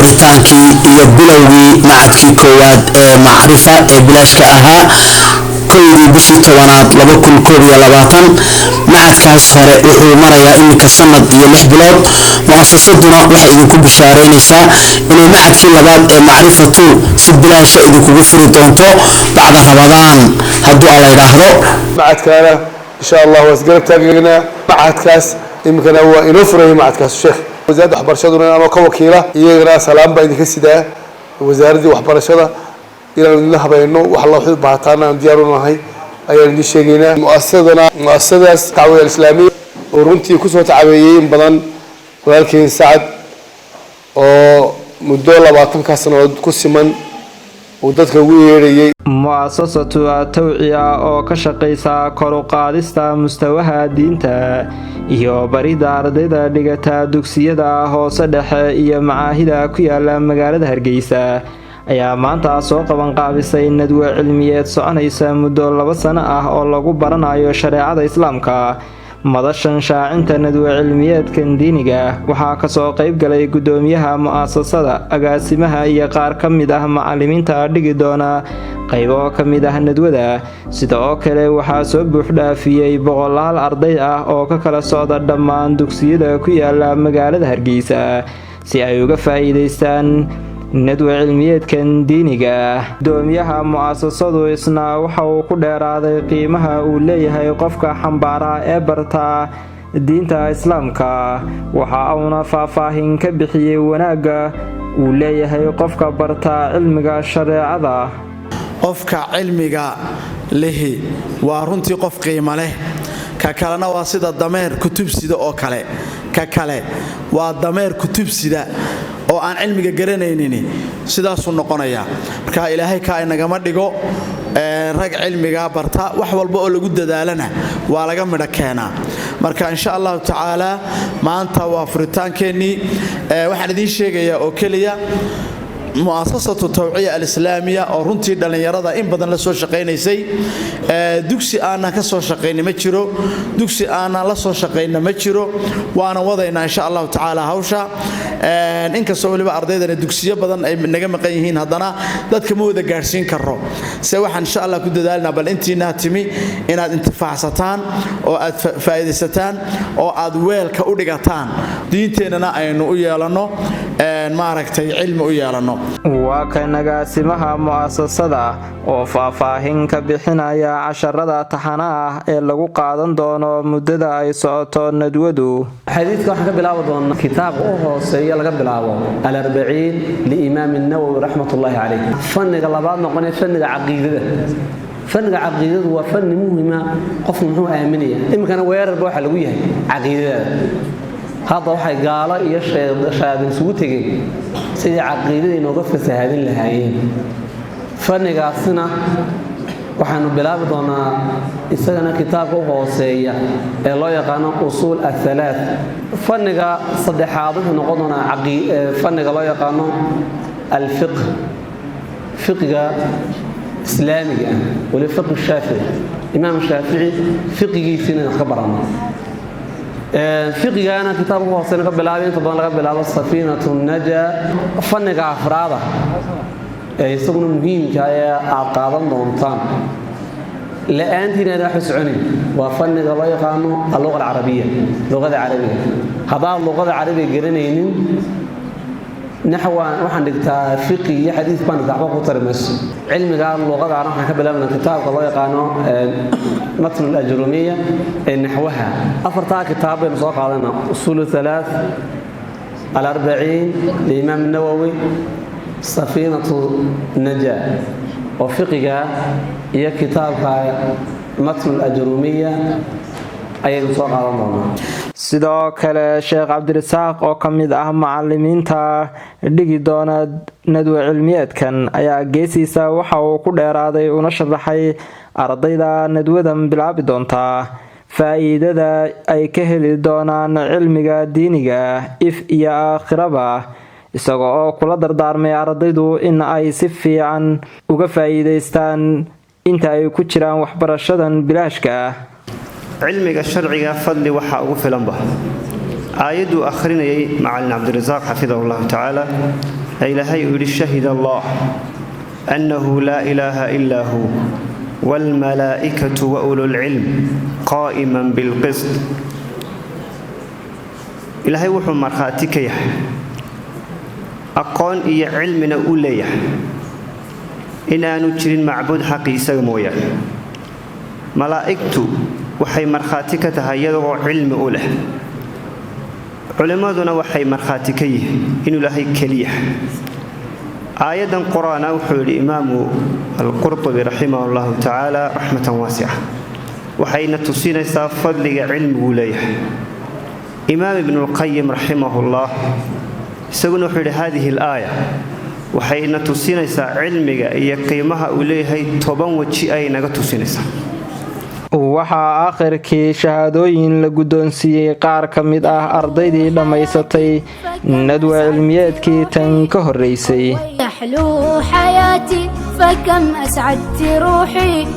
furitaankii iyo bilowgii macadkii koowaad ee macrifa ee bilaashka ahaa kowdii bishii tobanaad 2021 macadkaas hore wuxuu marayaa iminka sanad iyo 6 bilood muassasaduna waxay idinku bishaareynaysaa inuu macadkii labaad ee macrifatu si bilaasha idinkugu furi doonto bacda Ramadaan hadduu alla yiraahdo macadkaana insha Allah wasgarab taagna macadkaas imkana waa inoo furay macadkaas sheekh وزارة وحبرشدنا أنا كوكيلة يجرى سلام بين كسيدة وزارة وحبرشدة إلى الله بينه وحلا وحد بعثنا ديارنا هاي أيام شيءنا مؤسسة التعاون الإسلامي ورنتي كسوة تعاونيين بدن ولكن سعد ومدة بعثنا كسرنا كسمن ودتك ويري مؤسسة التوعية أو كشقيسة كروقادستا مستواها دينتا iyo barida ardayda dhigata dugsiyada hoose dhexe iyo macaahida ku yaala magaalada Hargeysa ayaa maanta soo qaban qaabisay nadwa cilmiyeed soconaysa muddo 2 sano ah oo lagu baranayo shareecada islaamka madashan shaacinta nadwa cilmiyeedkan diiniga waxaa ka soo qayb galay gudoomiyaha mu'assasada agaasimaha iyo qaar ka mid ah macallimiinta dhigi doona qaybo ka mid ah nadwada sidoo kale waxaa soo buux dhaafiyay boqolaal arday ah oo ka kala socda dhammaan dugsiyada ku yaala magaalada Hargeysa si ay uga faa'iideystaan nadwa cilmiyeedkan diiniga gudoomiyaha mu'assasadu isna waxa uu ku dheeraaday qiimaha uu leeyahay qofka xambaara ee barta diinta islaamka waxa uu faahfaahin ka bixiyay wanaaga uu leeyahay qofka barta cilmiga shareecada qofka cilmiga lehi waa runtii qof qiimo leh ka kalena waa sida dameer kutubsida oo kale ka kale waa dameer kutubsida oo aan cilmiga garanaynin sidaas uu noqonaya marka ilaahay ka inaga dhigo rag cilmiga barta wax walba oo lagu dadaalana waa laga midha keenaa marka insha Allah taala maanta waa furitaankeenii waxaan idin sheegayaa oo kaliya مؤسسة التوعية الإسلامية أو رنتي دلنيرada in badan la soo shaqeynaysay dugsi aan ka soo shaqeynay ma jiro dugsi aan la soo shaqeynay ma jiro waana wadaynaa insha Allah taala hawsha in ka soo waliba ardayda dugsiyo badan ay naga maqan yihiin hadana dadka ma wada gaarsiin karo se waxaan insha Allah ku dadaalnaa bal intiina timi inaad intifaacsataan oo aad faa'iideysataan oo aad weelka u dhigataan diinteenana aynu u yeelano maaragtay cilmi u yeelano waa kanagaasimaha mu'assasada oo faahfaahin ka bixinaya casharada taxanaha ee lagu qaadan doono muddada ay socoto nadwadu xadiidka waxaan ka bilaabi doonaa kitaab oo hooseeya laga bilaabo al-40 li-imaam an-Nawawi rahmatullahi alayhi fanniga labaad noqonay fanniga caqiidada fanniga caqiidadu waa fanni muhiim ah qofku muxuu aaminaya imkana weerarba waxa lagu yahay caqiidada هذا waxay gaalo iyo shaadin isugu tagay sidii caqiidada inooga fasahaadin lahaayeen fannigaasina waxaanu bilaabi doonaa isagana kitaabka u hooseeya ee loo yaqaan usul al-thalath fanniga saddexaad wuxuu noqon doonaa fanniga loo yaqaan al-fiqh fiqhiga islaamiga wala fiqh shaafici imaam shaafici fiqhigiisina ka baranaa فقهنا كتاب هو سنة قبل عابين طبعا قبل عاب السفينة النجاة فنق أفرادة يسمون مهم كاية عقادا نونطان لأنتنا راح يسعني وفنق الله يقانو اللغة العربية اللغة العربية هذا اللغة العربية قرنين نحو وحن فقه حديث بان دعوة قطر مس علم قال اللغة العربية قبل من الكتاب الله يقانو متن الأجرومية نحوها أفرطها كتاب مسوق علينا أصول الثلاث 40 لإمام النووي سفينة النجاة وفقها هي كتاب متن الأجرومية أي مسوق علينا sidoo kale Sheekh Cabdirasaaq oo kamid ah macallimiinta dhigi doona nadwa cilmiyeedkan ayaa geesiisa waxa uu ku dheeraaday una sharaxay ardayda nadwadan bilaabi doonta faa'iidada ay ka heli doonaan cilmiga diiniga if iyo aakhiraba isagoo kula dardaarmay ardaydu in ay si fiican uga faa'iideystaan inta ay ku jiraan waxbarashadan bilaashka علمي الشرعي فضل وحا وفلان به آيد أخرين معلن عبد الرزاق حفظه الله تعالى إلهي يقول شهد الله أنه لا إله إلا هو والملائكة وأولو العلم قائما بالقسط إلهي وحو مرخاتك يح أقون إيا علمنا أولي إن أنو جرين معبود حقيسة مويا ملائكته وحي مرخاتك تهيدو علم أوله علماءنا وحي مرخاتكيه إنه لهي كليح آية قرآن وحول الإمام القرطبي رحمه الله تعالى رحمة واسعة وحين تصين فضل علم وليه إمام ابن القيم رحمه الله سيقول وحول هذه الآية وحين تصين علمك يقيمها وليه طبان وشي أي نغا تصين waxaa aakhirkii shahaadooyin la guddoonsiiyey qaar ka mid ah ardaydii dhammaysatay nadwa cilmiyeedkii tan ka horreysay يحلو حياتي فكم أسعدت روحي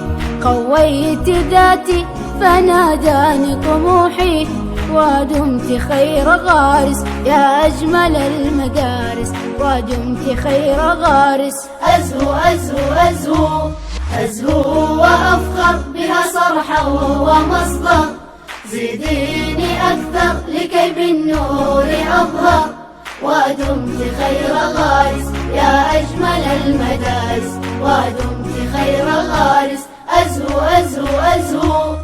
قويت ذاتي فناداني طموحي ودمت خير غارس يا أجمل المدارس ودمت خير غارس أزهو أزهو أزهو أزهو وأفخر بها صرحا ومصدر زيديني أكثر لكي بالنور أظهر ودمت خير غارس يا أجمل المدارس ودمت خير غارس أزهو أزهو أزهو